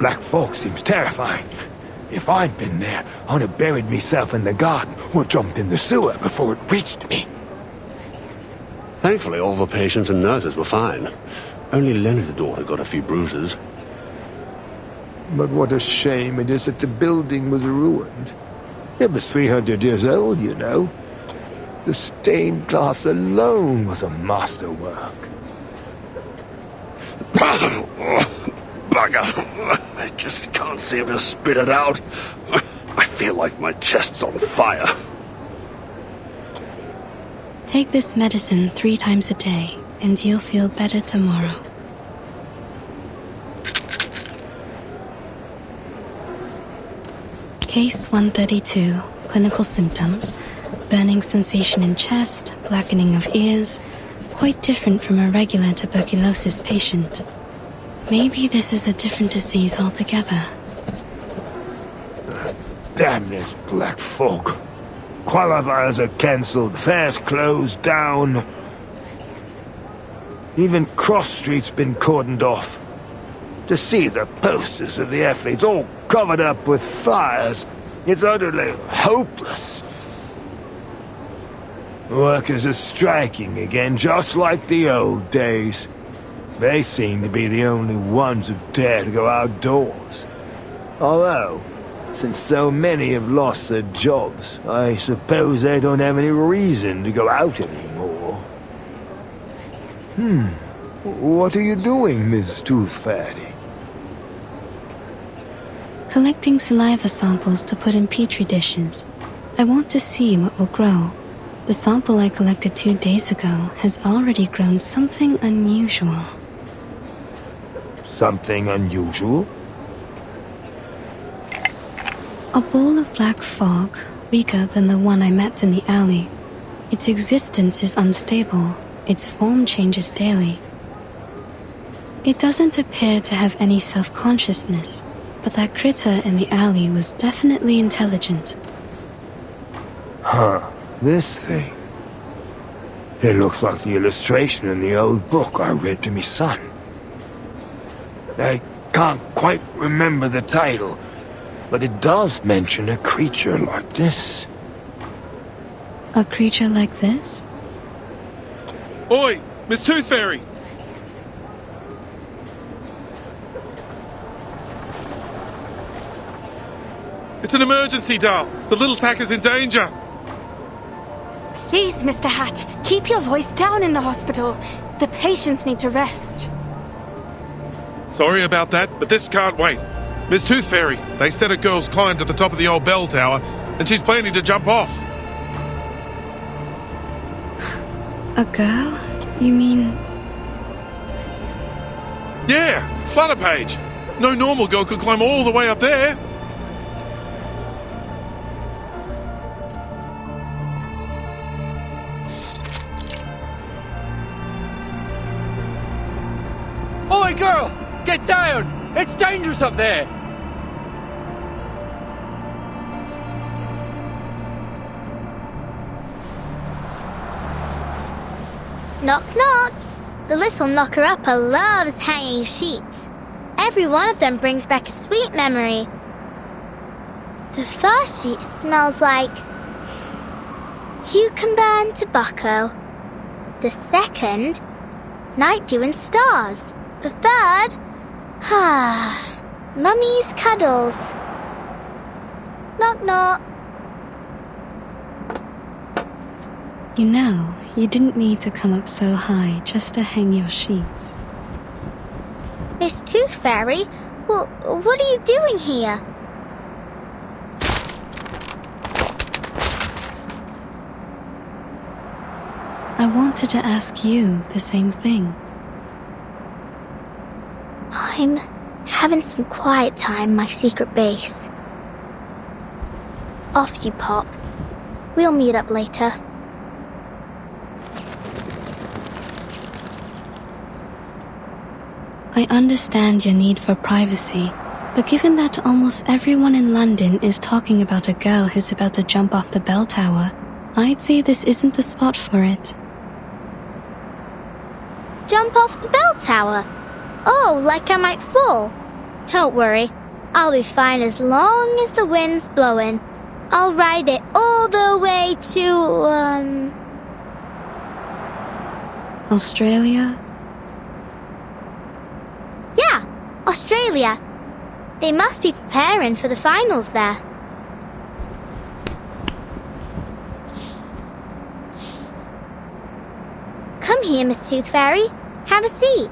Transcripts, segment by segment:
black fog seems terrifying. If I'd been there, I'd have buried myself in the garden or jumped in the sewer before it reached me. Thankfully, all the patients and nurses were fine. Only Leonard's daughter got a few bruises. But what a shame it is that the building was ruined. It was 300 years old, you know. The stained glass alone was a masterwork. Bugger! I just can't seem to spit it out. I feel like my chest's on fire. Take this medicine 3 times a day, and you'll feel better tomorrow. Case 132. Clinical symptoms. Burning sensation in chest, blackening of ears. Quite different from a regular tuberculosis patient. Maybe this is a different disease altogether. Damn this black fog. Qualifiers are cancelled, fairs closed down. Even Cross Street's been cordoned off. To see the posters of the athletes all covered up with fires, it's utterly hopeless. Workers are striking again, just like the old days. They seem to be the only ones who dare to go outdoors. Although, since so many have lost their jobs, I suppose they don't have any reason to go out anymore. What are you doing, Miss Tooth Fairy? Collecting saliva samples to put in petri dishes. I want to see what will grow. The sample I collected 2 days ago has already grown something unusual. Something unusual? A ball of black fog, weaker than the one I met in the alley. Its existence is unstable. Its form changes daily. It doesn't appear to have any self-consciousness, but that critter in the alley was definitely intelligent. Huh. This thing. It looks like the illustration in the old book I read to me son. I can't quite remember the title, but it does mention a creature like this. A creature like this? Oi, Miss Tooth Fairy! It's an emergency, Dal. The little tack is in danger. Please, Mr. Hat, keep your voice down in the hospital. The patients need to rest. Sorry about that, but this can't wait. Miss Tooth Fairy, they said a girl's climbed to the top of the old bell tower, and she's planning to jump off. A girl? You mean... Yeah, Flutterpage. No normal girl could climb all the way up there. Oi, girl! Get down! It's dangerous up there! Knock, knock. The little knocker-upper loves hanging sheets. Every one of them brings back a sweet memory. The first sheet smells like cucumber and tobacco. The second, night dew and stars. The third, mummy's cuddles. Knock, knock. You know, you didn't need to come up so high just to hang your sheets. Miss Tooth Fairy, well, what are you doing here? I wanted to ask you the same thing. I'm having some quiet time in my secret base. Off you pop. We'll meet up later. I understand your need for privacy, but given that almost everyone in London is talking about a girl who's about to jump off the bell tower, I'd say this isn't the spot for it. Jump off the bell tower? Oh, like I might fall? Don't worry, I'll be fine as long as the wind's blowing. I'll ride it all the way to, Australia? Yeah, Australia. They must be preparing for the finals there. Come here, Miss Tooth Fairy. Have a seat.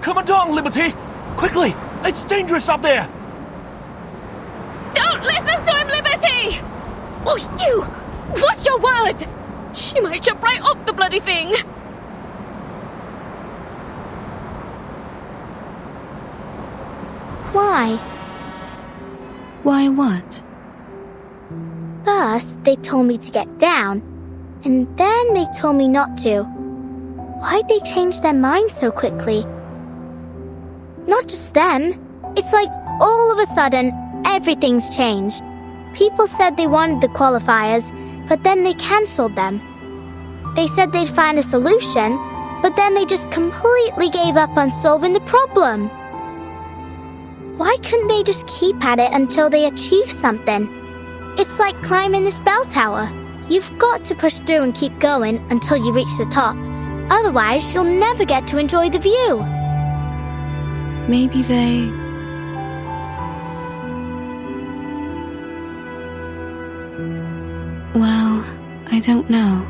Come along, Liberty! Quickly! It's dangerous up there! Don't listen to him, Liberty! Oh, you! Watch your word! She might jump right off the bloody thing! Why? Why what? First, they told me to get down, and then they told me not to. Why'd they change their minds so quickly? Not just them. It's like all of a sudden, everything's changed. People said they wanted the qualifiers, but then they cancelled them. They said they'd find a solution, but then they just completely gave up on solving the problem. Why couldn't they just keep at it until they achieve something? It's like climbing this bell tower. You've got to push through and keep going until you reach the top. Otherwise, you'll never get to enjoy the view. Maybe they... Well, I don't know.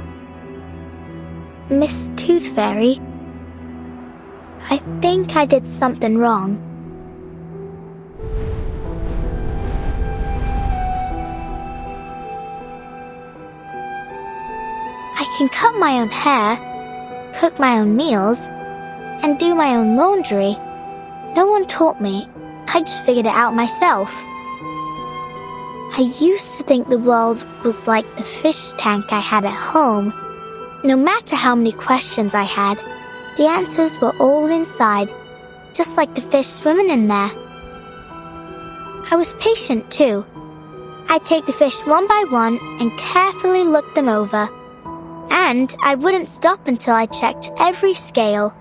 Miss Tooth Fairy, I think I did something wrong. I can cut my own hair, cook my own meals, and do my own laundry. No one taught me. I just figured it out myself. I used to think the world was like the fish tank I had at home. No matter how many questions I had, the answers were all inside, just like the fish swimming in there. I was patient too. I'd take the fish one by one and carefully look them over. And I wouldn't stop until I checked every scale.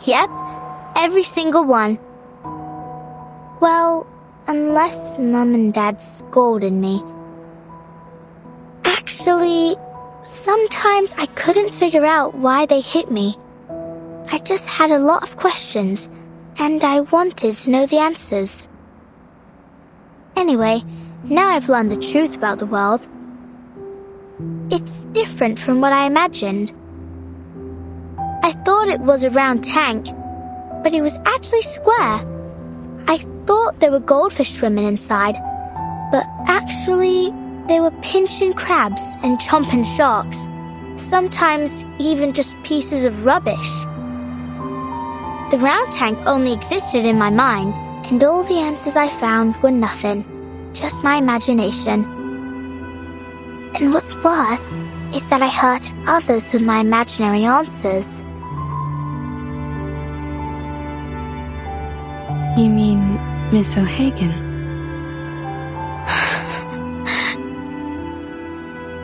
Yep, every single one. Well, unless Mum and Dad scolded me. Actually, sometimes I couldn't figure out why they hit me. I just had a lot of questions, and I wanted to know the answers. Anyway, now I've learned the truth about the world. It's different from what I imagined. I thought it was a round tank, but it was actually square. I thought there were goldfish swimming inside, but actually they were pinching crabs and chomping sharks. Sometimes even just pieces of rubbish. The round tank only existed in my mind, and all the answers I found were nothing, just my imagination. And what's worse is that I hurt others with my imaginary answers. You mean Miss O'Hagan?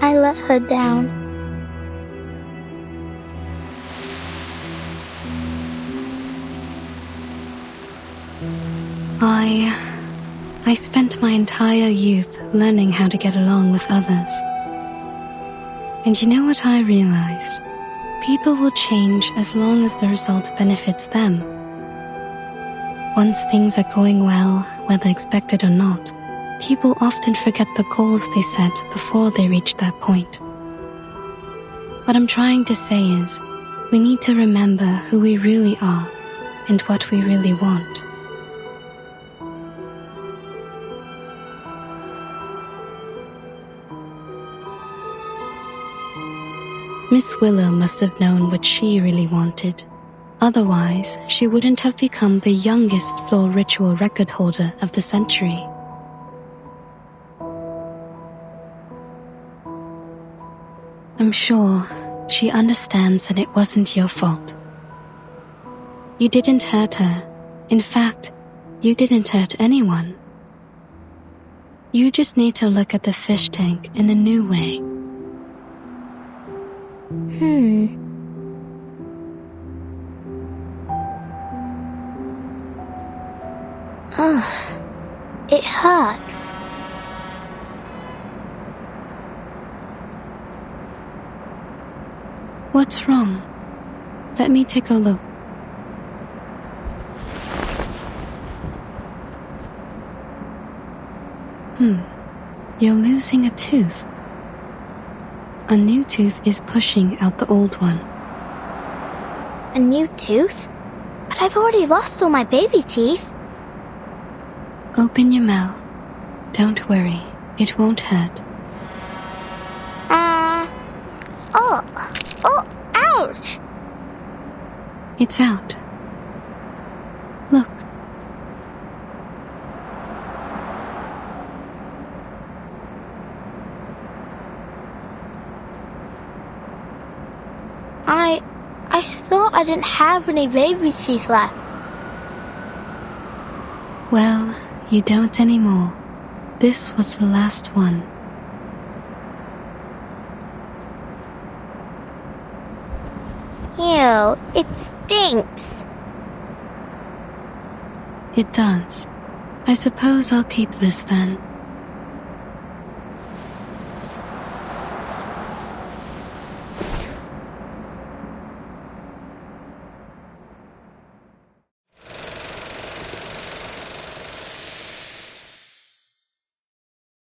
I let her down. I spent my entire youth learning how to get along with others. And you know what I realized? People will change as long as the result benefits them. Once things are going well, whether expected or not, people often forget the goals they set before they reach that point. What I'm trying to say is, we need to remember who we really are and what we really want. Miss Willow must have known what she really wanted. Otherwise, she wouldn't have become the youngest floor ritual record holder of the century. I'm sure she understands that it wasn't your fault. You didn't hurt her. In fact, you didn't hurt anyone. You just need to look at the fish tank in a new way. It hurts. What's wrong? Let me take a look. You're losing a tooth. A new tooth is pushing out the old one. A new tooth? But I've already lost all my baby teeth. Open your mouth. Don't worry, it won't hurt. Ouch! It's out. Look. I thought I didn't have any baby teeth left. Well, you don't anymore. This was the last one. Ew, it stinks. It does. I suppose I'll keep this then.